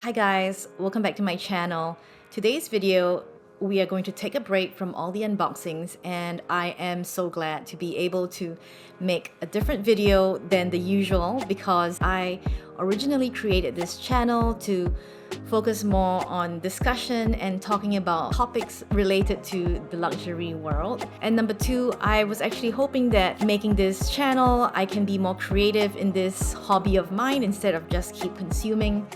Hi guys, welcome back to my channel. Today's video, we are going to take a break from all the unboxings, and I am so glad to be able to make a different video than the usual because I originally created this channel to focus more on discussion and talking about topics related to the luxury world. And number two, I was actually hoping that making this channel, I can be more creative in this hobby of mine instead of just keep consuming.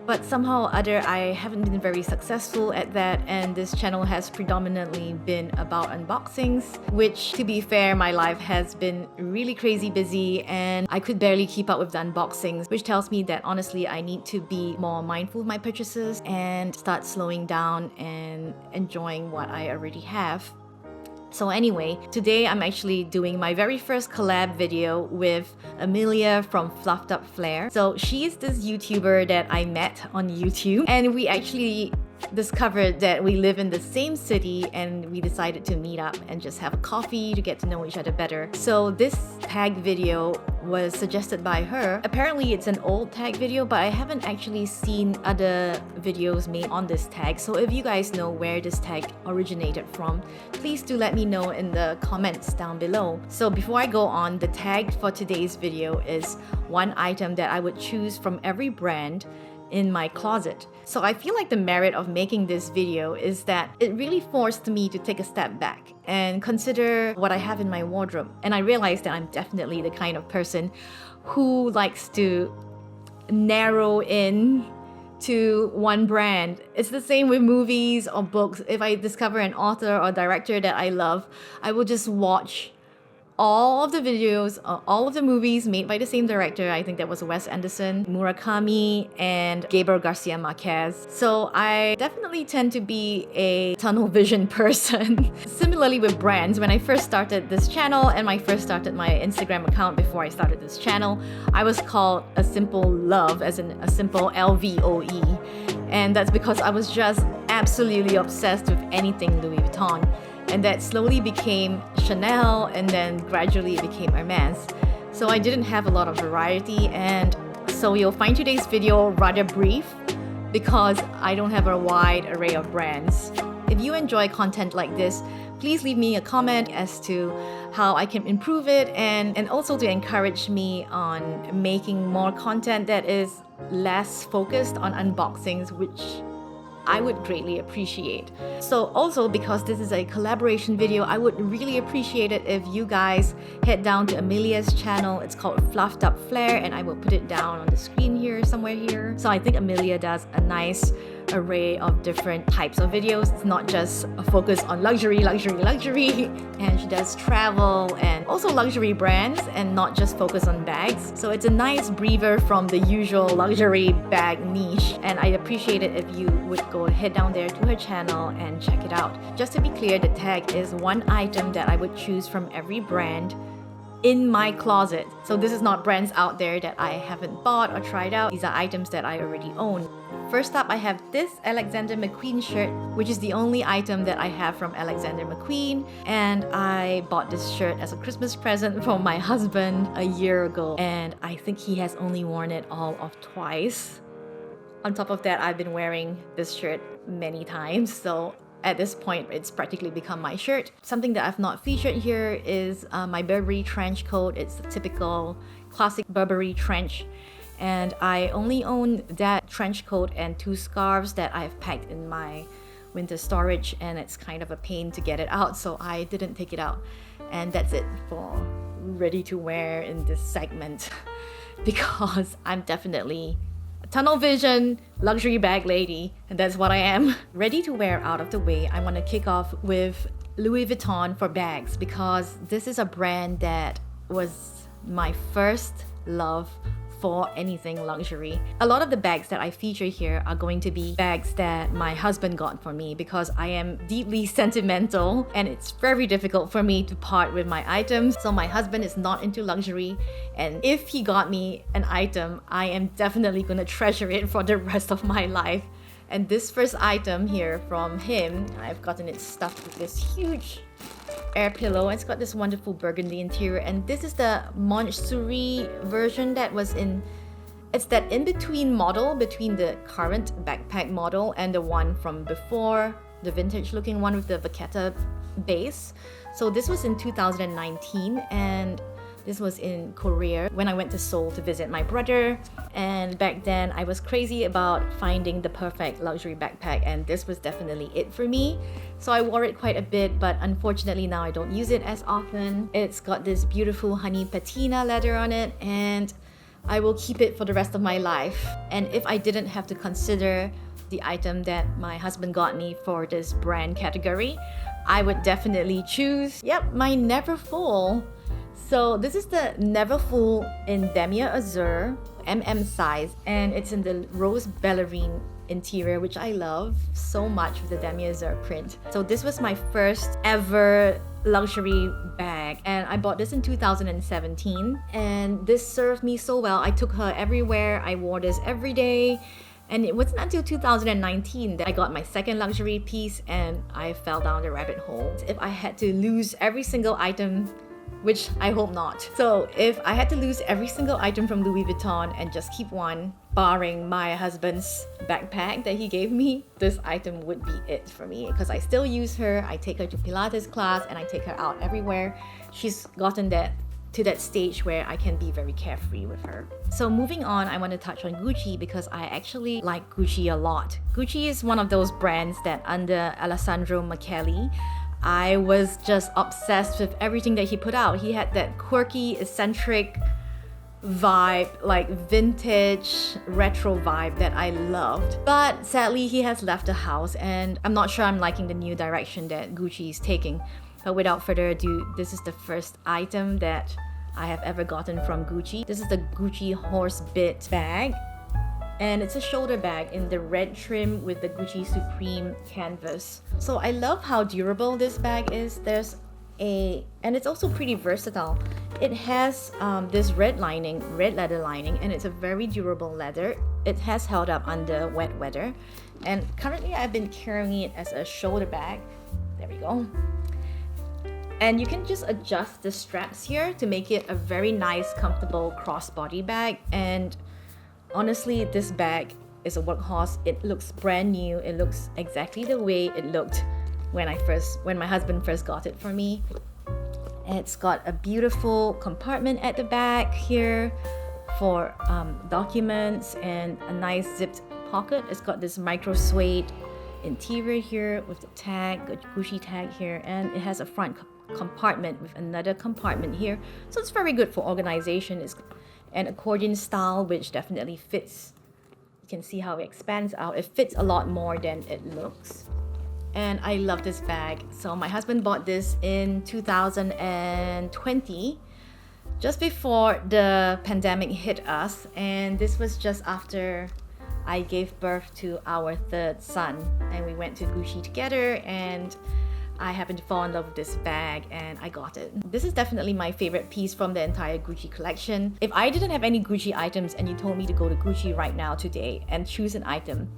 But somehow or other, I haven't been very successful at that, and this channel has predominantly been about unboxings, which, to be fair, my life has been really crazy busy and I could barely keep up with the unboxings, which tells me that honestly I need to be more mindful of my purchases and start slowing down and enjoying what I already have. So anyway, today I'm actually doing my very first collab video with Amelia from Fluffed Up Flair. So she's this YouTuber that I met on YouTube, and we actually discovered that we live in the same city, and we decided to meet up and just have a coffee to get to know each other better. So this tag video was suggested by her. Apparently it's an old tag video, but I haven't actually seen other videos made on this tag. So if you guys know where this tag originated from, please do let me know in the comments down below. So before I go on, the tag for today's video is one item that I would choose from every brand in my closet. So I feel like the merit of making this video is that it really forced me to take a step back and consider what I have in my wardrobe. And I realized that I'm definitely the kind of person who likes to narrow in to one brand. It's the same with movies or books. If I discover an author or director that I love, I will just watch all of the videos, all of the movies made by the same director. I think that was Wes Anderson, Murakami, and Gabriel Garcia Marquez. So I definitely tend to be a tunnel vision person. Similarly with brands, when I first started this channel and I first started my Instagram account before I started this channel, I was called a simple love, as in a simple LVOE. And that's because I was just absolutely obsessed with anything Louis Vuitton. And that slowly became Chanel, and then gradually it became Hermes. So I didn't have a lot of variety, and so you'll find today's video rather brief because I don't have a wide array of brands. If you enjoy content like this, please leave me a comment as to how I can improve it, and also to encourage me on making more content that is less focused on unboxings, which I would greatly appreciate. So also, because this is a collaboration video, I would really appreciate it if you guys head down to Amelia's channel. It's called Fluffed Up Flair, and I will put it down on the screen here, somewhere here. So I think Amelia does a nice array of different types of videos. It's not just a focus on luxury, and she does travel and also luxury brands, and not just focus on bags. So it's a nice breather from the usual luxury bag niche, and I'd appreciate it if you would go head down there to her channel and check it out. Just to be clear, the tag is one item that I would choose from every brand in my closet. So this is not brands out there that I haven't bought or tried out. These are items that I already own. First up, I have this Alexander McQueen shirt, which is the only item that I have from Alexander McQueen. And I bought this shirt as a Christmas present from my husband a year ago. And I think he has only worn it all of twice. On top of that, I've been wearing this shirt many times. So at this point, it's practically become my shirt. Something that I've not featured here is my Burberry trench coat. It's the typical classic Burberry trench. And I only own that trench coat and two scarves that I've packed in my winter storage, and it's kind of a pain to get it out, so I didn't take it out. And that's it for ready to wear in this segment because I'm definitely a tunnel vision luxury bag lady, and that's what I am. Ready to wear out of the way, I want to kick off with Louis Vuitton for bags because this is a brand that was my first love for anything luxury. A lot of the bags that I feature here are going to be bags that my husband got for me because I am deeply sentimental and it's very difficult for me to part with my items. So my husband is not into luxury, and if he got me an item, I am definitely gonna treasure it for the rest of my life. And this first item here from him, I've gotten it stuffed with this huge air pillow. It's got this wonderful burgundy interior, and this is the Montsouris version that was in It's that in-between model between the current backpack model and the one from before, the vintage looking one with the vaquetta base. So this was in 2019, and this was in Korea when I went to Seoul to visit my brother. And back then I was crazy about finding the perfect luxury backpack, and this was definitely it for me. So I wore it quite a bit, but unfortunately now I don't use it as often. It's got this beautiful honey patina leather on it, and I will keep it for the rest of my life. And if I didn't have to consider the item that my husband got me for this brand category, I would definitely choose, my Never Full. So this is the Never Full in Damier Azur, size, and it's in the rose ballerine interior, which I love so much with the Damier Azur print. So this was my first ever luxury bag, and I bought this in 2017, and this served me so well. I took her everywhere. I wore this every day. And it wasn't until 2019 that I got my second luxury piece, and I fell down the rabbit hole. If I had to lose every single item, which I hope not. So if I had to lose every single item from Louis Vuitton and just keep one, barring my husband's backpack that he gave me, this item would be it for me, because I still use her. I take her to Pilates class and I take her out everywhere. She's gotten to that stage where I can be very carefree with her. So moving on, I want to touch on Gucci because I actually like Gucci a lot. Gucci is one of those brands that under Alessandro Michele, I was just obsessed with everything that he put out. He had that quirky, eccentric vibe, like vintage, retro vibe that I loved. But sadly, he has left the house, and I'm not sure I'm liking the new direction that Gucci is taking. But without further ado, this is the first item that I have ever gotten from Gucci. This is the Gucci horse bit bag, and it's a shoulder bag in the red trim with the Gucci Supreme canvas. So I love how durable this bag is. And it's also pretty versatile. It has this red leather lining, and it's a very durable leather. It has held up under wet weather, and currently I've been carrying it as a shoulder bag. There we go. And you can just adjust the straps here to make it a very nice, comfortable crossbody bag. And honestly, this bag is a workhorse. It looks brand new. It looks exactly the way it looked when my husband first got it for me. And it's got a beautiful compartment at the back here for documents, and a nice zipped pocket. It's got this micro suede interior here with the tag, a Gucci tag here, and it has a front compartment with another compartment here. So it's very good for organization. It's an accordion style, which definitely fits. You can see how it expands out. It fits a lot more than it looks. And I love this bag. So my husband bought this in 2020, just before the pandemic hit us. And this was just after I gave birth to our third son. And we went to Gucci together, and I happened to fall in love with this bag, and I got it. This is definitely my favorite piece from the entire Gucci collection. If I didn't have any Gucci items and you told me to go to Gucci right now today and choose an item,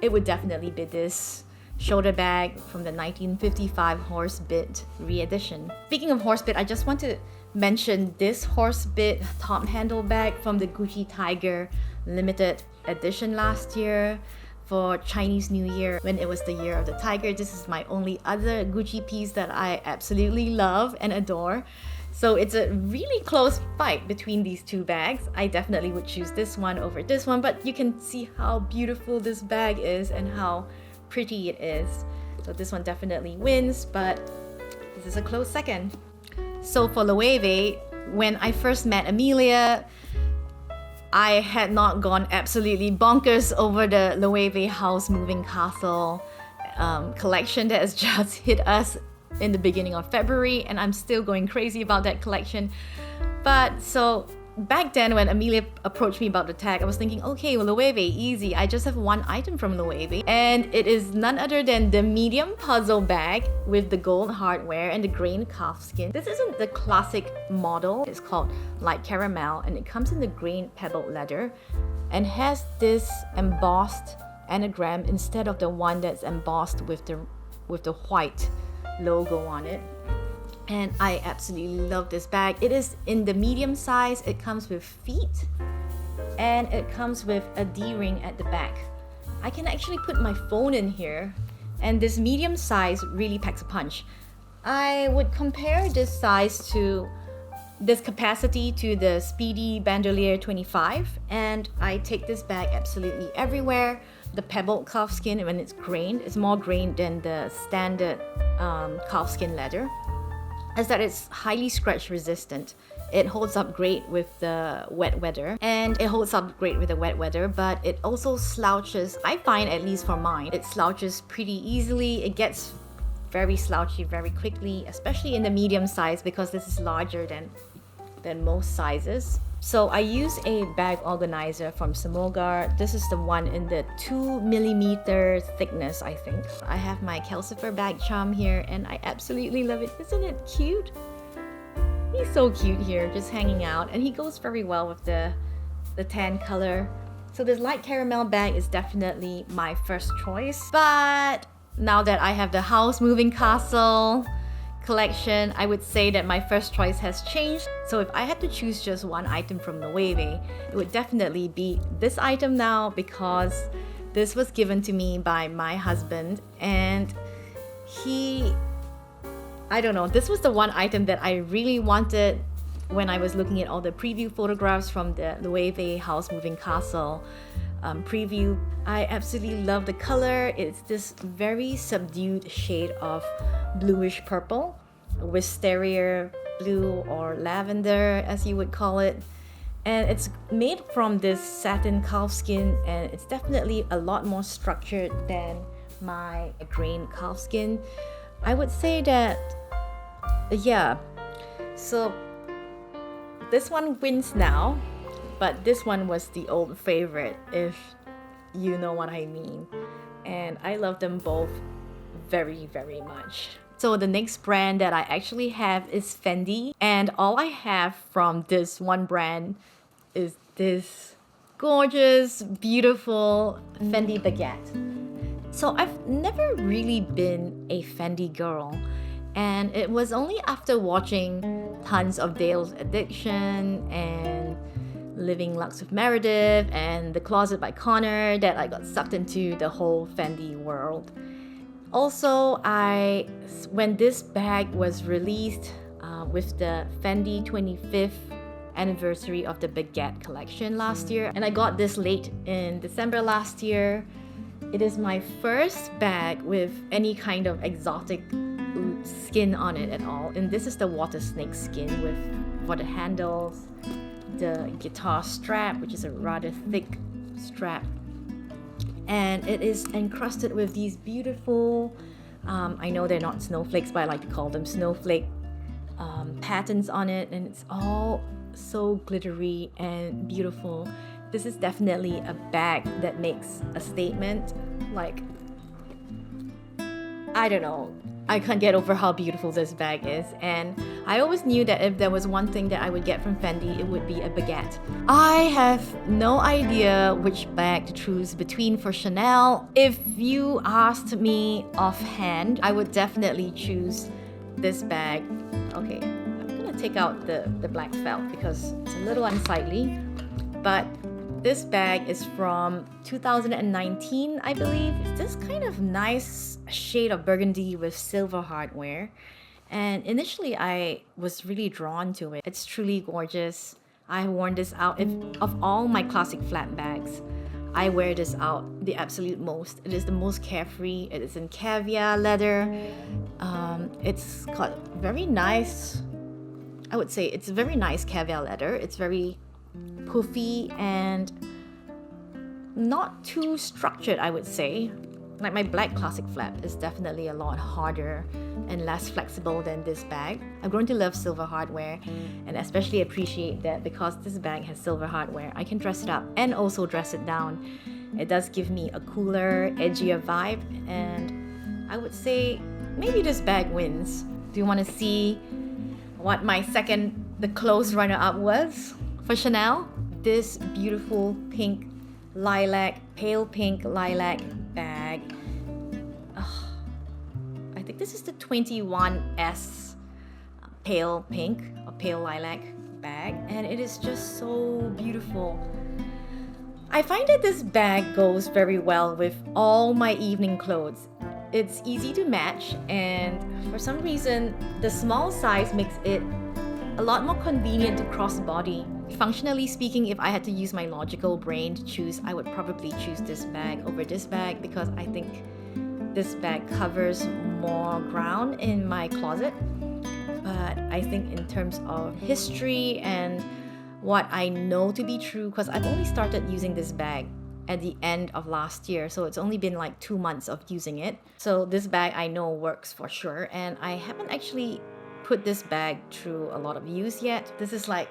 it would definitely be this shoulder bag from the 1955 horse bit re-edition. Speaking of horse bit, I just want to mention this horse bit top handle bag from the Gucci Tiger limited edition last year for Chinese New Year, when it was the year of the tiger. This is my only other Gucci piece that I absolutely love and adore. So it's a really close fight between these two bags. I definitely would choose this one over this one, but you can see how beautiful this bag is and how pretty it is. So this one definitely wins, but this is a close second. So for Loewe, when I first met Amelia, I had not gone absolutely bonkers over the Loewe House Moving Castle collection that has just hit us in the beginning of February, and I'm still going crazy about that collection. But so back then when Amelia approached me about the tag, I was thinking, okay, well, Loewe, easy. I just have one item from Loewe, and it is none other than the medium puzzle bag with the gold hardware and the grain calfskin. This isn't the classic model. It's called Light Caramel, and it comes in the grain pebbled leather and has this embossed anagram instead of the one that's embossed with the white logo on it. And I absolutely love this bag. It is in the medium size. It comes with feet. and it comes with a D-ring at the back. I can actually put my phone in here, and this medium size really packs a punch. I would compare this size to this capacity to the Speedy Bandolier 25, and I take this bag absolutely everywhere. The pebbled calfskin, when it's grained, it's more grained than the standard calfskin leather, is that it's highly scratch resistant. It holds up great with the wet weather, and it holds up great with the wet weather, but it also slouches. I find, at least for mine, it slouches pretty easily. It gets very slouchy very quickly, especially in the medium size, because this is larger than most sizes. So I use a bag organizer from Samogar. This is the one in the 2mm thickness, I think. I have my calcifer bag charm here, and I absolutely love it. Isn't it cute? He's so cute here, just hanging out, and he goes very well with the tan color. So this light caramel bag is definitely my first choice. But now that I have the House Moving Castle collection, I would say that my first choice has changed. So if I had to choose just one item from Loewe, it would definitely be this item now, because this was given to me by my husband, and I don't know, this was the one item that I really wanted when I was looking at all the preview photographs from the Loewe House Moving Castle preview. I absolutely love the color. It's this very subdued shade of bluish purple, wisteria blue, or lavender as you would call it. And it's made from this satin calfskin, and it's definitely a lot more structured than my grain calfskin. I would say that, yeah, so this one wins now, but this one was the old favorite, if you know what I mean. And I love them both very, very much. So the next brand that I actually have is Fendi, and all I have from this one brand is this gorgeous, beautiful Fendi baguette. So I've never really been a Fendi girl, and it was only after watching tons of Dale's Addiction and Living Lux with Meredith and The Closet by Connor that I got sucked into the whole Fendi world. Also, when this bag was released with the Fendi 25th anniversary of the Baguette collection last year, and I got this late in December last year. It is my first bag with any kind of exotic skin on it at all, and this is the water snake skin for the handles, the guitar strap, which is a rather thick strap, and it is encrusted with these beautiful, I know they're not snowflakes, but I like to call them snowflake patterns on it, and it's all so glittery and beautiful. This is definitely a bag that makes a statement. Like, I don't know, I can't get over how beautiful this bag is, and I always knew that if there was one thing that I would get from Fendi, it would be a baguette. I have no idea which bag to choose between for Chanel. If you asked me offhand, I would definitely choose this bag. Okay, I'm gonna take out the black felt because it's a little unsightly, but this bag is from 2019, I believe. It's this kind of nice shade of burgundy with silver hardware. And initially, I was really drawn to it. It's truly gorgeous. I worn this out. Of all my classic flat bags, I wear this out the absolute most. It is the most carefree. It is in caviar leather. It's got very nice, I would say it's very nice caviar leather. It's very puffy and not too structured, I would say. Like my black classic flap is definitely a lot harder and less flexible than this bag. I've grown to love silver hardware and especially appreciate that because this bag has silver hardware, I can dress it up and also dress it down. It does give me a cooler, edgier vibe, and I would say maybe this bag wins. Do you want to see what the close runner-up was for Chanel? This beautiful pink lilac, pale pink lilac bag. I think this is the 21S pale pink or pale lilac bag, and it is just so beautiful. I find that this bag goes very well with all my evening clothes. It's easy to match, and for some reason, the small size makes it a lot more convenient to crossbody. Functionally speaking, if I had to use my logical brain to choose, I would probably choose this bag over this bag because I think this bag covers more ground in my closet. But I think in terms of history and what I know to be true, because I've only started using this bag at the end of last year, so it's only been like 2 months of using it. So this bag I know works for sure, and I haven't actually put this bag through a lot of use yet. This is like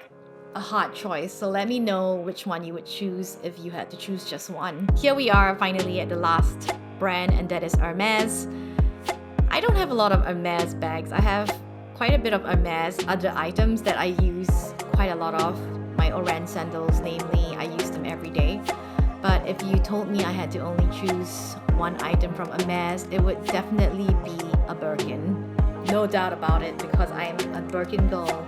a hard choice, so let me know which one you would choose if you had to choose just one. Here we are finally at the last brand, and that is Hermes. I don't have a lot of Hermes bags. I have quite a bit of Hermes other items that I use quite a lot of. My Oman sandals, namely, I use them every day. But if you told me I had to only choose one item from Hermes, it would definitely be a Birkin. No doubt about it, because I am a Birkin girl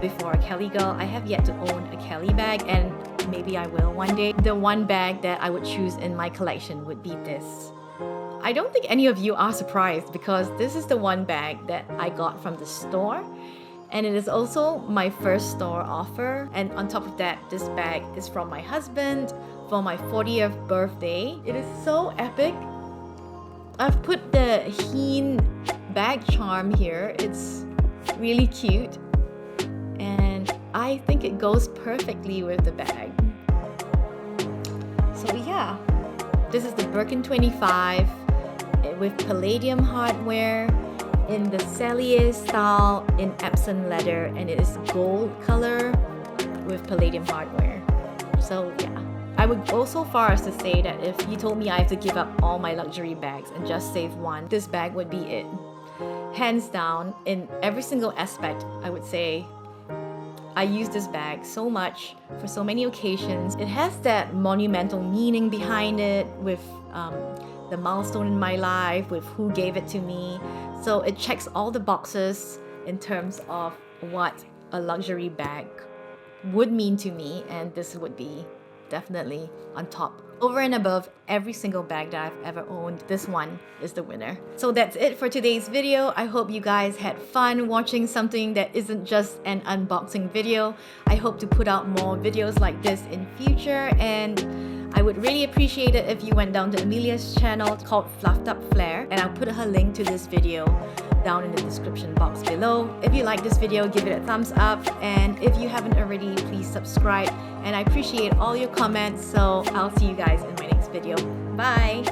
before a Kelly girl. I have yet to own a Kelly bag, and maybe I will one day. The one bag that I would choose in my collection would be this. I don't think any of you are surprised because this is the one bag that I got from the store, and it is also my first store offer. And on top of that, this bag is from my husband for my 40th birthday. It is so epic. I've put the Heen bag charm here. It's really cute, and I think it goes perfectly with the bag. So yeah, this is the Birkin 25 with palladium hardware in the Cellier style in Epsom leather, and it is gold color with palladium hardware. So yeah, I would go so far as to say that if you told me I have to give up all my luxury bags and just save one, this bag would be it. Hands down, in every single aspect, I would say I use this bag so much for so many occasions. It has that monumental meaning behind it with the milestone in my life, with who gave it to me. So it checks all the boxes in terms of what a luxury bag would mean to me, and this would be definitely on top. Over and above every single bag that I've ever owned, this one is the winner. So that's it for today's video. I hope you guys had fun watching something that isn't just an unboxing video. I hope to put out more videos like this in future, and I would really appreciate it if you went down to Amelia's channel called Fluffed Up Flair, and I'll put her link to this video down in the description box below. If you like this video, give it a thumbs up, and if you haven't already, please subscribe, and I appreciate all your comments. So I'll see you guys in my next video. Bye!